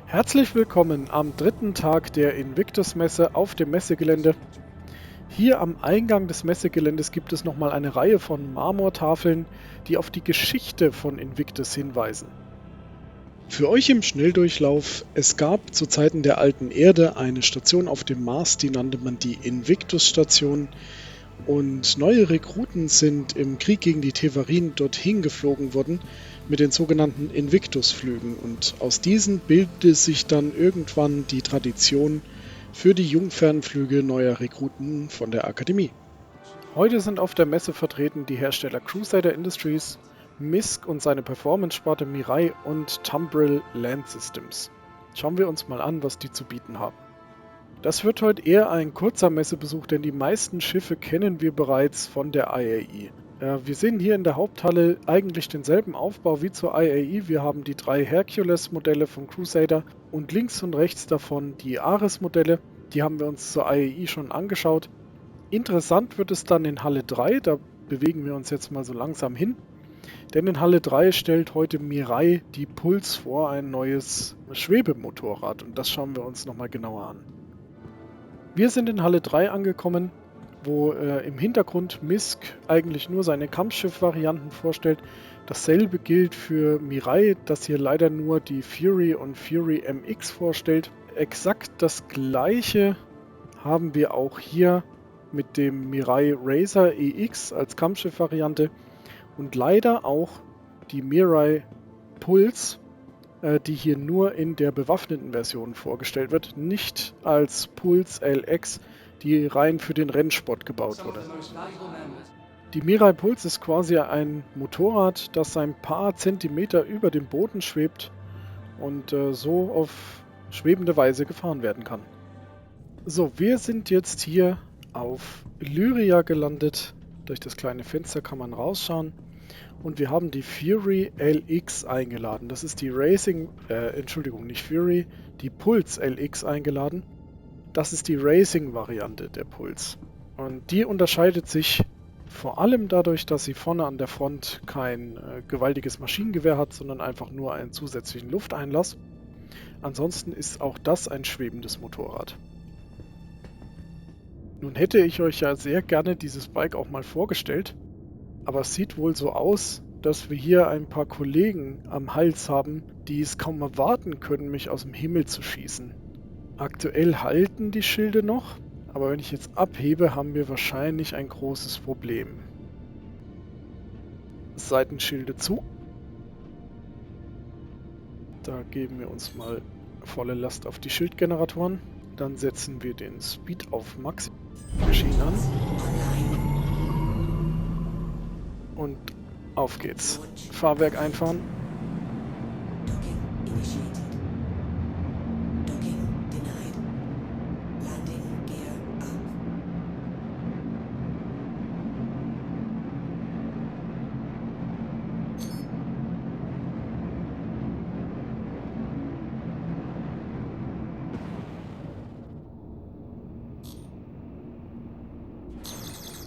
Herzlich willkommen am dritten Tag der Invictus-Messe auf dem Messegelände. Hier am Eingang des Messegeländes gibt es nochmal eine Reihe von Marmortafeln, die auf die Geschichte von Invictus hinweisen. Für euch im Schnelldurchlauf: Es gab zu Zeiten der alten Erde eine Station auf dem Mars, die nannte man die Invictus-Station. Und neue Rekruten sind im Krieg gegen die Tevarin dorthin geflogen worden mit den sogenannten Invictus-Flügen. Und aus diesen bildete sich dann irgendwann die Tradition für die Jungfernflüge neuer Rekruten von der Akademie. Heute sind auf der Messe vertreten die Hersteller Crusader Industries, MISC und seine Performance-Sparte Mirai und Tumbril Land Systems. Schauen wir uns mal an, was die zu bieten haben. Das wird heute eher ein kurzer Messebesuch, denn die meisten Schiffe kennen wir bereits von der IAE. Wir sehen hier in der Haupthalle eigentlich denselben Aufbau wie zur IAE. Wir haben die 3 Hercules-Modelle von Crusader und links und rechts davon die Ares-Modelle. Die haben wir uns zur IAE schon angeschaut. Interessant wird es dann in Halle 3, da bewegen wir uns jetzt mal so langsam hin. Denn in Halle 3 stellt heute Mirai die Puls vor, ein neues Schwebemotorrad. Und das schauen wir uns nochmal genauer an. Wir sind in Halle 3 angekommen, wo im Hintergrund MISC eigentlich nur seine Kampfschiff-Varianten vorstellt. Dasselbe gilt für Mirai, das hier leider nur die Fury und Fury MX vorstellt. Exakt das gleiche haben wir auch hier mit dem Mirai Razor EX als Kampfschiff-Variante und leider auch die Mirai Pulse, die hier nur in der bewaffneten Version vorgestellt wird, nicht als Pulse LX, die rein für den Rennsport gebaut wurde. Die Mirai Pulse ist quasi ein Motorrad, das ein paar Zentimeter über dem Boden schwebt und so auf schwebende Weise gefahren werden kann. So, wir sind jetzt hier auf Lyria gelandet. Durch das kleine Fenster kann man rausschauen. Und wir haben die Fury LX eingeladen. Das ist die die Pulse LX eingeladen. Das ist die Racing-Variante der Pulse. Und die unterscheidet sich vor allem dadurch, dass sie vorne an der Front kein gewaltiges Maschinengewehr hat, sondern einfach nur einen zusätzlichen Lufteinlass. Ansonsten ist auch das ein schwebendes Motorrad. Nun hätte ich euch ja sehr gerne dieses Bike auch mal vorgestellt. Aber es sieht wohl so aus, dass wir hier ein paar Kollegen am Hals haben, die es kaum erwarten können, mich aus dem Himmel zu schießen. Aktuell halten die Schilde noch, aber wenn ich jetzt abhebe, haben wir wahrscheinlich ein großes Problem. Seitenschilde zu. Da geben wir uns mal volle Last auf die Schildgeneratoren. Dann setzen wir den Speed auf Max. Maschinen an. Und auf geht's. Fahrwerk einfahren.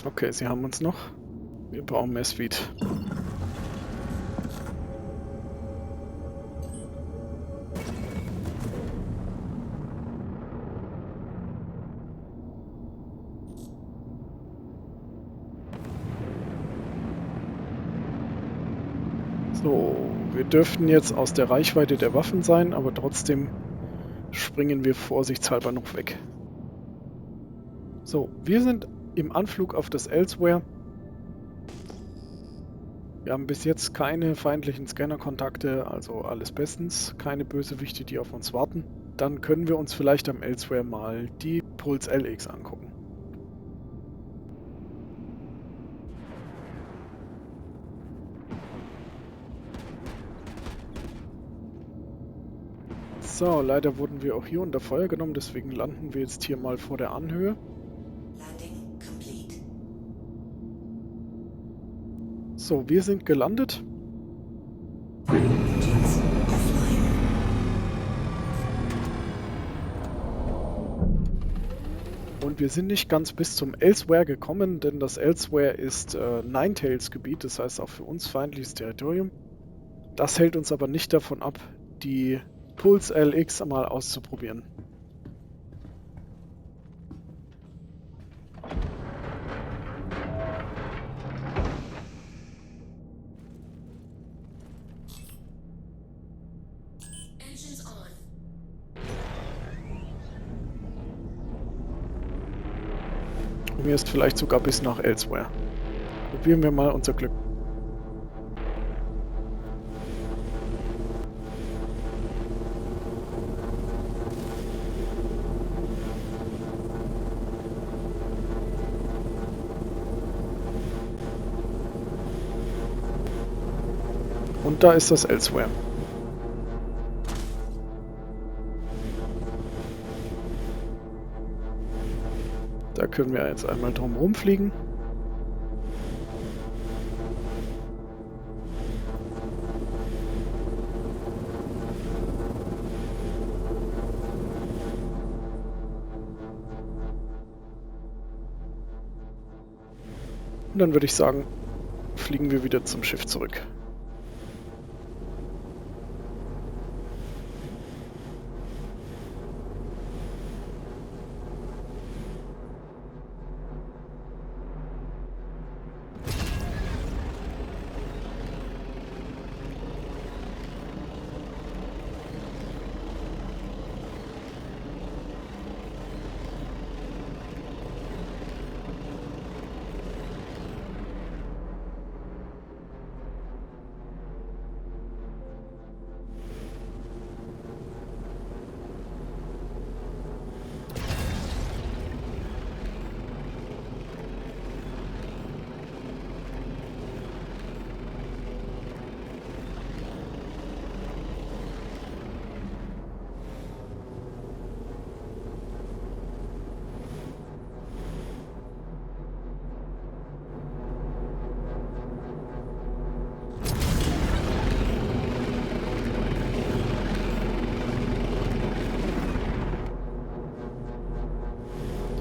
Okay, sie haben uns noch. Wir brauchen mehr Speed. So, wir dürften jetzt aus der Reichweite der Waffen sein, aber trotzdem springen wir vorsichtshalber noch weg. So, wir sind im Anflug auf das Elsewhere. Wir haben bis jetzt keine feindlichen Scanner-Kontakte, also alles bestens. Keine Bösewichte, die auf uns warten. Dann können wir uns vielleicht am Elsewhere mal die Pulse LX angucken. So, leider wurden wir auch hier unter Feuer genommen, deswegen landen wir jetzt hier mal vor der Anhöhe. So, wir sind gelandet. Und wir sind nicht ganz bis zum Elsewhere gekommen, denn das Elsewhere ist Ninetales Gebiet, das heißt auch für uns feindliches Territorium. Das hält uns aber nicht davon ab, die Pulse LX mal auszuprobieren. Und mir ist vielleicht sogar bis nach Elsewhere. Probieren wir mal unser Glück. Und da ist das Elsewhere. Da können wir jetzt einmal drum rumfliegen. Und dann würde ich sagen, fliegen wir wieder zum Schiff zurück.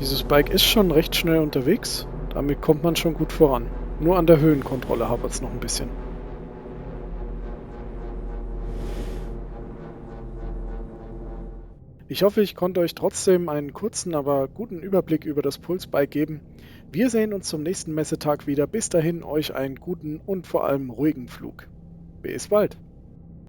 Dieses Bike ist schon recht schnell unterwegs, damit kommt man schon gut voran. Nur an der Höhenkontrolle hapert es noch ein bisschen. Ich hoffe, ich konnte euch trotzdem einen kurzen, aber guten Überblick über das Pulse Bike geben. Wir sehen uns zum nächsten Messetag wieder. Bis dahin euch einen guten und vor allem ruhigen Flug. Bis bald!